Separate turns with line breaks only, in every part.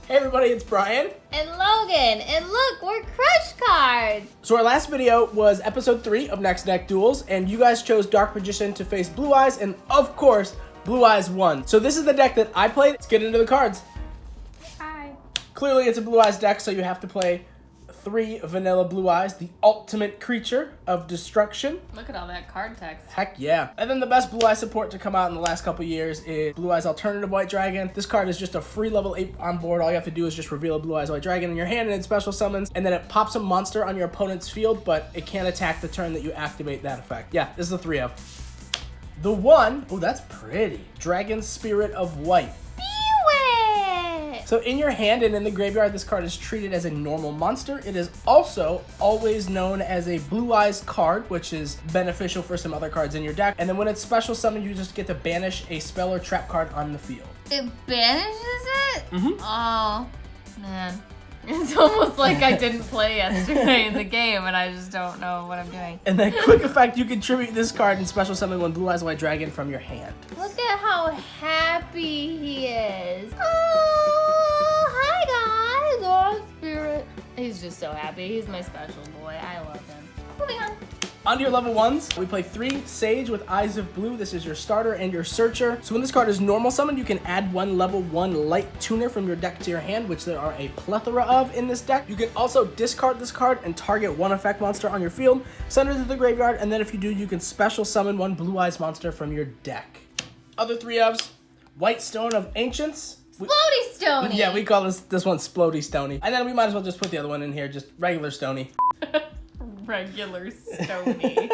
Hey everybody, it's Brian.
And Logan. And look, we're Crush Cards.
So our last video was episode 3 of Next Deck Duels, and you guys chose Dark Magician to face Blue Eyes, and of course, Blue Eyes won. So this is the deck that I played. Let's get into the cards.
Hi.
Clearly it's a Blue Eyes deck, so you have to play 3 vanilla Blue Eyes, the ultimate creature of destruction.
Look at all that card text.
Heck yeah. And then the best Blue Eyes support to come out in the last couple years is Blue Eyes Alternative White Dragon. This card is just a free level 8 on board. All you have to do is just reveal a Blue Eyes White Dragon in your hand and it special summons, and then it pops a monster on your opponent's field, but it can't attack the turn that you activate that effect. Yeah, this is the 3 of. The 1, oh that's pretty. Dragon Spirit of White. So in your hand and in the graveyard, this card is treated as a normal monster. It is also always known as a Blue Eyes card, which is beneficial for some other cards in your deck. And then when it's special summoned, you just get to banish a spell or trap card on the field.
It banishes it?
Mm-hmm.
Oh, man. It's almost like I didn't play yesterday in the game and I just don't know what I'm doing.
And then quick effect, you can tribute this card and special summon one Blue Eyes White Dragon from your hand.
Look at how happy he is. Oh, hi guys. Oh, Spirit. He's just so happy. He's my special boy. I love him. Moving on.
On to your level 1s, we play 3 Sage with Eyes of Blue. This is your starter and your searcher. So when this card is normal summoned, you can add 1 level 1 light tuner from your deck to your hand, which there are a plethora of in this deck. You can also discard this card and target 1 effect monster on your field, send it to the graveyard, and then if you do, you can special summon 1 Blue Eyes monster from your deck. Other 3 ofs, White Stone of Ancients.
Splody Stony.
Yeah, we call this one Splody Stony. And then we might as well just put the other one in here, just regular Stony.
Regular Stony.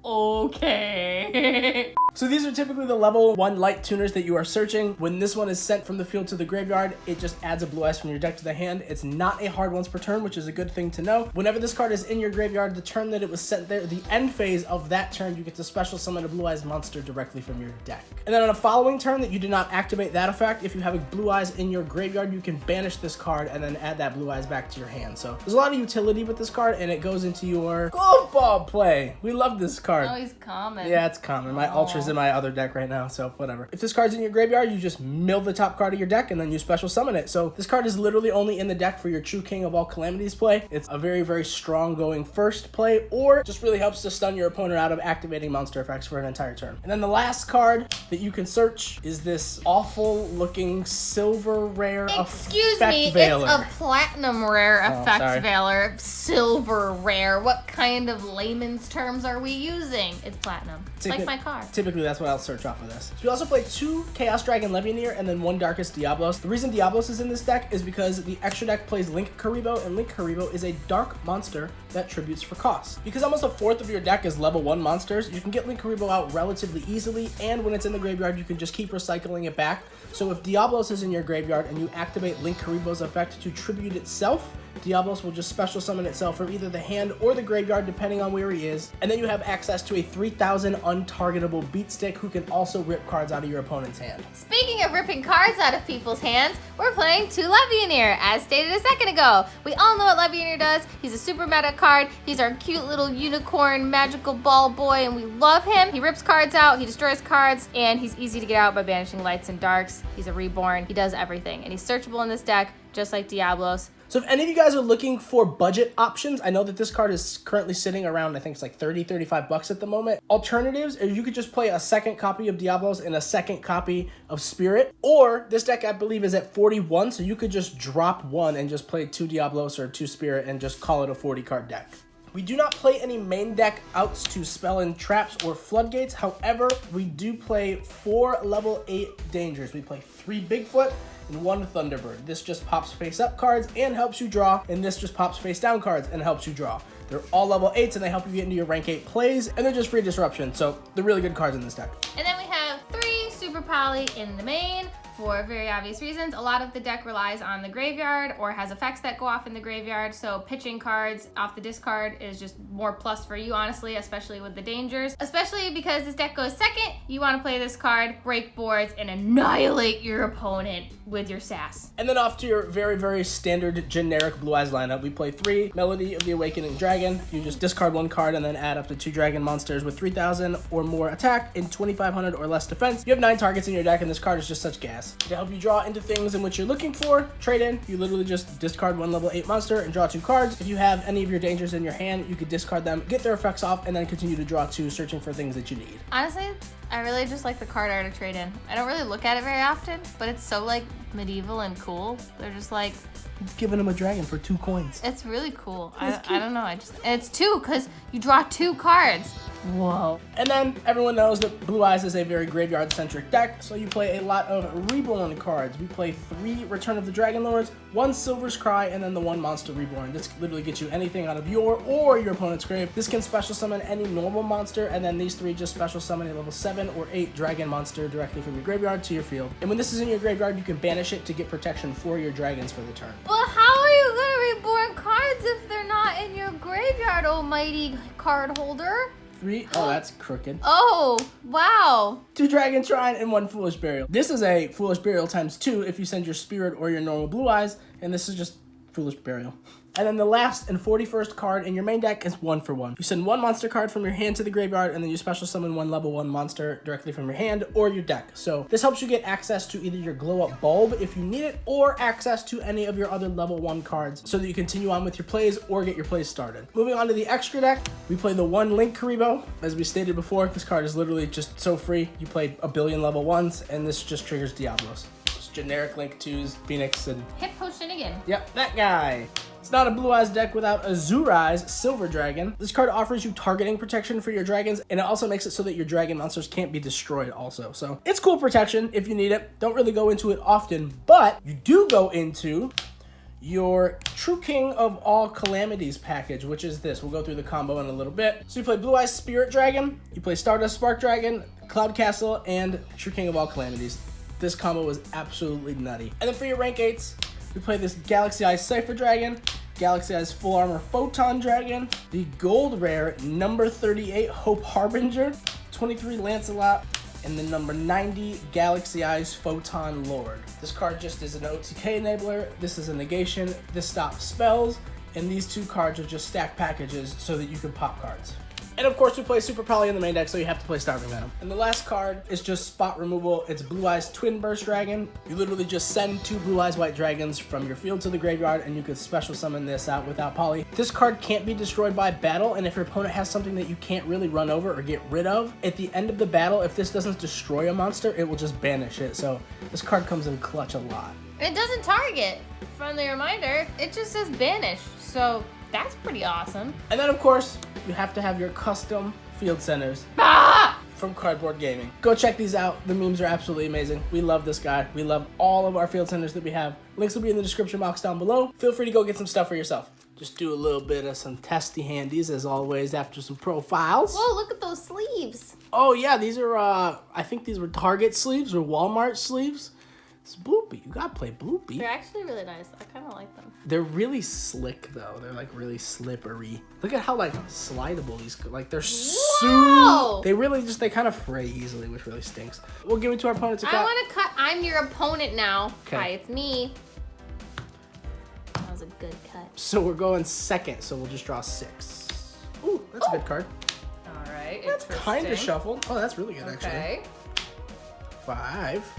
Okay.
So these are typically the level 1 light tuners that you are searching. When this one is sent from the field to the graveyard, it just adds a Blue Eyes from your deck to the hand. It's not a hard once per turn, which is a good thing to know. Whenever this card is in your graveyard, the turn that it was sent there, the end phase of that turn, you get to special summon a Blue Eyes monster directly from your deck. And then on a following turn that you do not activate that effect, if you have a Blue Eyes in your graveyard, you can banish this card and then add that Blue Eyes back to your hand. So there's a lot of utility with this card, and it goes into your golf ball play. We love this card.
Oh, he's common.
Yeah, it's common. My Ultra's in my other deck right now, so whatever. If this card's in your graveyard, you just mill the top card of your deck and then you special summon it. So this card is literally only in the deck for your True King of all Calamities play. It's a very, very strong going first play, or just really helps to stun your opponent out of activating monster effects for an entire turn. And then the last card that you can search is this awful looking silver rare
Excuse
effect
me,
veiler.
It's a platinum rare effect
sorry.
veiler. Silver rare. What kind of layman's terms are we using? It's platinum. It's like my car.
Typically, that's what I'll search off of this. So we also play 2 Chaos Dragon Levianeer and then 1 Darkest Diablos. The reason Diablos is in this deck is because the extra deck plays Link Karibo, and Link Karibo is a dark monster that tributes for cost. Because almost a fourth of your deck is level 1 monsters, you can get Link Karibo out relatively easily, and when it's in the graveyard, you can just keep recycling it back. So if Diablos is in your graveyard and you activate Link Karibo's effect to tribute itself, Diablos will just special summon itself from either the hand or the graveyard, depending on where he is. And then you have access to a 3000 untargetable beatstick who can also rip cards out of your opponent's hand.
Speaking of ripping cards out of people's hands, we're playing 2 Levianeer, as stated a second ago. We all know what Levianeer does. He's a super meta card. He's our cute little unicorn magical ball boy, and we love him. He rips cards out, he destroys cards, and he's easy to get out by banishing lights and darks. He's a reborn. He does everything, and he's searchable in this deck, just like Diablos.
So if any of you guys are looking for budget options, I know that this card is currently sitting around, I think it's like 30, 35 bucks at the moment. Alternatives is you could just play a second copy of Diablos and a second copy of Spirit. Or this deck, I believe, is at 41, so you could just drop 1 and just play 2 Diablos or 2 Spirit and just call it a 40 card deck. We do not play any main deck outs to spell in traps or floodgates. However, we do play 4 level 8 dangers. We play 3 Bigfoot and 1 Thunderbird. This just pops face up cards and helps you draw, and this just pops face down cards and helps you draw. They're all level 8s and they help you get into your rank 8 plays, and they're just free disruption, so they're really good cards in this deck.
And then we have 3 Super Poly in the main, for very obvious reasons. A lot of the deck relies on the graveyard or has effects that go off in the graveyard, so pitching cards off the discard is just more plus for you, honestly, especially with the dangers. Especially because this deck goes second, you want to play this card, break boards, and annihilate your opponent with your sass.
And then off to your very, very standard generic Blue Eyes lineup, we play 3 Melody of the Awakening Dragon. You just discard 1 card and then add up to 2 dragon monsters with 3000 or more attack and 2500 or less defense. You have 9 targets in your deck, and this card is just such gas. access. To help you draw into things in which you're looking for, trade in, you literally just discard one level 8 monster and draw 2 cards. If you have any of your dangers in your hand, you could discard them, get their effects off, and then continue to draw 2, searching for things that you need.
Honestly, I really just like the card art to trade in. I don't really look at it very often, but it's so like medieval and cool. They're just like,
It's giving him a dragon for 2 coins.
it's really cool. I don't know. And it's 2 because you draw 2 cards. Whoa.
And then everyone knows that Blue Eyes is a very graveyard-centric deck, so you play a lot of Reborn cards. We play 3 Return of the Dragon Lords, 1 Silver's Cry, and then the 1 Monster Reborn. This literally gets you anything out of your or your opponent's grave. This can special summon any normal monster, and then these 3 just special summon a level 7 or 8 dragon monster directly from your graveyard to your field. And when this is in your graveyard, you can banish it to get protection for your dragons for the turn.
Well, how are you gonna reborn cards if they're not in your graveyard, almighty card holder?
3, oh, that's crooked.
Oh, wow.
2 Dragon Shrine and 1 Foolish Burial. This is a Foolish Burial times 2 if you send your Spirit or your normal Blue Eyes, and this is just Foolish Burial. And then the last and 41st card in your main deck is 1 for 1. You send 1 monster card from your hand to the graveyard, and then you special summon 1 level 1 monster directly from your hand or your deck. So this helps you get access to either your glow up bulb if you need it, or access to any of your other level 1 cards so that you continue on with your plays or get your plays started. Moving on to the extra deck, we play the 1 Link Karibo. As we stated before, this card is literally just so free. You play a billion level 1s, and this just triggers Diablos. Just generic Link 2s, Phoenix, and...
Hit Potion again.
Yep, that guy. It's not a Blue Eyes deck without Azurai's Silver Dragon. This card offers you targeting protection for your dragons, and it also makes it so that your dragon monsters can't be destroyed also. So it's cool protection if you need it. Don't really go into it often, but you do go into your True King of All Calamities package, which is this. We'll go through the combo in a little bit. So you play Blue Eyes Spirit Dragon, you play Stardust Spark Dragon, Cloud Castle, and True King of All Calamities. This combo is absolutely nutty. And then for your rank 8s, we play this Galaxy Eyes Cypher Dragon, Galaxy Eyes Full Armor Photon Dragon, the gold rare number 38 Hope Harbinger, 23 Lancelot, and the number 90 Galaxy Eyes Photon Lord. This card just is an OTK enabler, this is a negation, this stops spells, and these 2 cards are just stack packages so that you can pop cards. And of course we play Super Poly in the main deck, so you have to play Starving Venom. And the last card is just spot removal. It's Blue Eyes Twin Burst Dragon. You literally just send 2 Blue Eyes White Dragons from your field to the graveyard, and you could special summon this out without poly. This card can't be destroyed by battle, and if your opponent has something that you can't really run over or get rid of, at the end of the battle, if this doesn't destroy a monster, it will just banish it. So this card comes in clutch a lot.
It doesn't target. Friendly reminder, it just says banish. So that's pretty awesome.
And then of course, you have to have your custom field centers from Cardboard Gaming. Go check these out. The memes are absolutely amazing. We love this guy. We love all of our field centers that we have. Links will be in the description box down below. Feel free to go get some stuff for yourself. Just do a little bit of some testy handies as always after some profiles.
Whoa, look at those sleeves.
Oh yeah, these are, I think these were Target sleeves or Walmart sleeves. It's Bloopy. You gotta play Bloopy.
They're actually really nice. I kind of like them.
They're really slick though. They're like really slippery. Look at how like slidable these, like they're so, they really just, they kind of fray easily, which really stinks. We'll give it to our opponent to cut.
I want to cut. I'm your opponent now.
Okay.
Hi, it's me. That was a good cut.
So we're going second, so we'll just draw 6. Ooh, that's a good card.
All right.
That's kind of shuffled. Oh, that's really good
Okay.
actually. 5.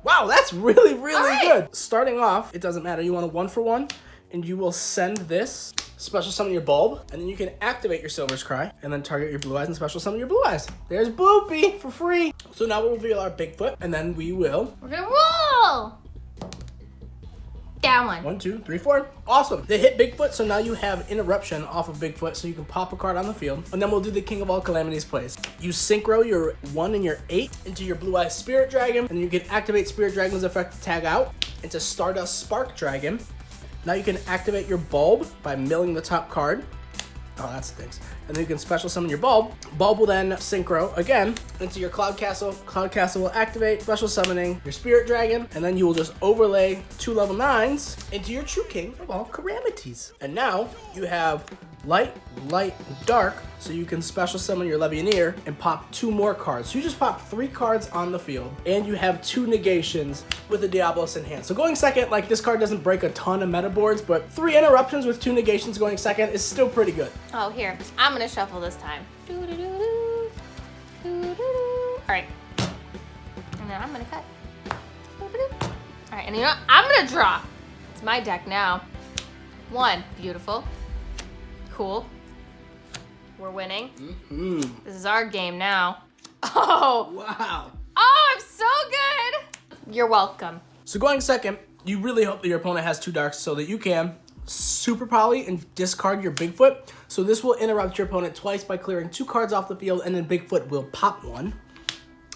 Wow, that's really, really good. Starting off, it doesn't matter. You want a 1 for 1, and you will send this, special summon your bulb, and then you can activate your Silver's Cry, and then target your Blue Eyes and special summon your Blue Eyes. There's Bloopy for free. So now we'll reveal our Bigfoot, and then we will...
We're gonna roll! Down 1.
1, 2, 3, 4. Awesome. They hit Bigfoot, so now you have interruption off of Bigfoot, so you can pop a card on the field. And then we'll do the King of All Calamities plays. You synchro your 1 and your 8 into your Blue Eyes Spirit Dragon, and you can activate Spirit Dragon's effect to tag out into Stardust Spark Dragon. Now you can activate your Bulb by milling the top card. Oh, that stinks. And then you can special summon your Bulb. Bulb will then synchro again into your Cloud Castle. Cloud Castle will activate, special summoning your Spirit Dragon, and then you will just overlay 2 level 9s into your True King of All Calamities. And now you have light, light, dark, so you can special summon your Levianeer and pop 2 more cards. So you just pop 3 cards on the field, and you have 2 negations with the Diablos in hand. So going second, like this card doesn't break a ton of meta boards, but 3 interruptions with 2 negations going second is still pretty good.
Oh, here. I'm gonna shuffle this time. All right. And then I'm gonna cut. All right, and you know what? I'm gonna draw. It's my deck now. 1, beautiful. Cool. We're winning. This is our game now. Oh.
Wow.
Oh, I'm so good. You're welcome.
So going second, you really hope that your opponent has 2 darks so that you can super poly and discard your Bigfoot. So this will interrupt your opponent twice by clearing 2 cards off the field, and then Bigfoot will pop 1.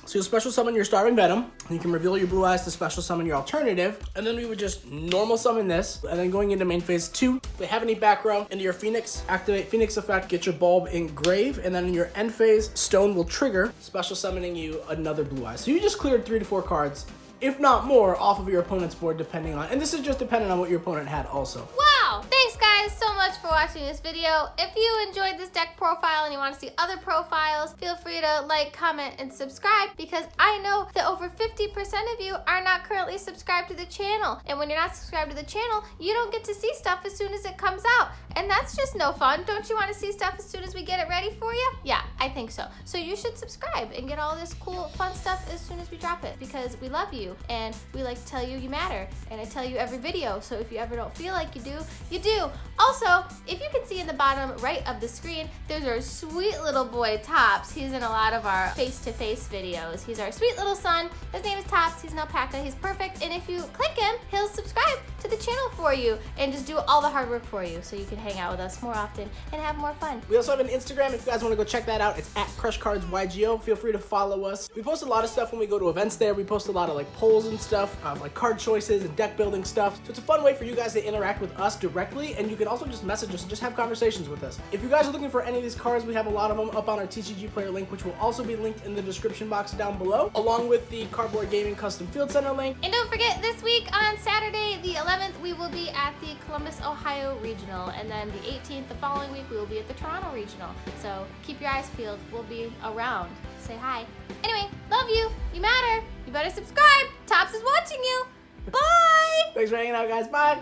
So you'll special summon your Starving Venom, and you can reveal your Blue Eyes to special summon your alternative, and then we would just normal summon this, and then going into main phase 2, if they have any back row, into your Phoenix, activate Phoenix effect, get your Bulb in Grave, and then in your end phase, Stone will trigger, special summoning you another Blue Eyes. So you just cleared 3 to 4 cards, if not more, off of your opponent's board, depending on, and this is just dependent on what your opponent had also.
Wow! Thanks guys so much for watching this video. If you enjoyed this deck profile and you want to see other profiles, feel free to like, comment, and subscribe, because I know that over 50% of you are not currently subscribed to the channel. And when you're not subscribed to the channel, you don't get to see stuff as soon as it comes out. And that's just no fun. Don't you want to see stuff as soon as we get it ready for you? Yeah, I think so. So you should subscribe and get all this cool, fun stuff as soon as we drop it, because we love you and we like to tell you you matter. And I tell you every video, so if you ever don't feel like you do, you do. Also, if you can see in the bottom right of the screen, there's our sweet little boy Tops. He's in a lot of our face-to-face videos. He's our sweet little son. His name is Tops. He's an alpaca. He's perfect. And if you click him, he'll subscribe to the channel for you and just do all the hard work for you, so you can hang out with us more often and have more fun.
We also have an Instagram if you guys want to go check that out. It's at CrushCardsYGO. Feel free to follow us. We post a lot of stuff when we go to events there. We post a lot of like polls and stuff, like card choices and deck building stuff. So it's a fun way for you guys to interact with us directly, and you can also just message us and just have conversations with us. If you guys are looking for any of these cards, we have a lot of them up on our TCGplayer link, which will also be linked in the description box down below, along with the Cardboard Gaming Custom Field Center link.
And don't forget, this week on Saturday, the 11th, we will be at the Columbus, Ohio Regional, and then the 18th, the following week, we will be at the Toronto Regional. So keep your eyes peeled. We'll be around. Say hi. Anyway, love you. You matter. You better subscribe. Tops is watching you. Bye.
Thanks for hanging out, guys. Bye.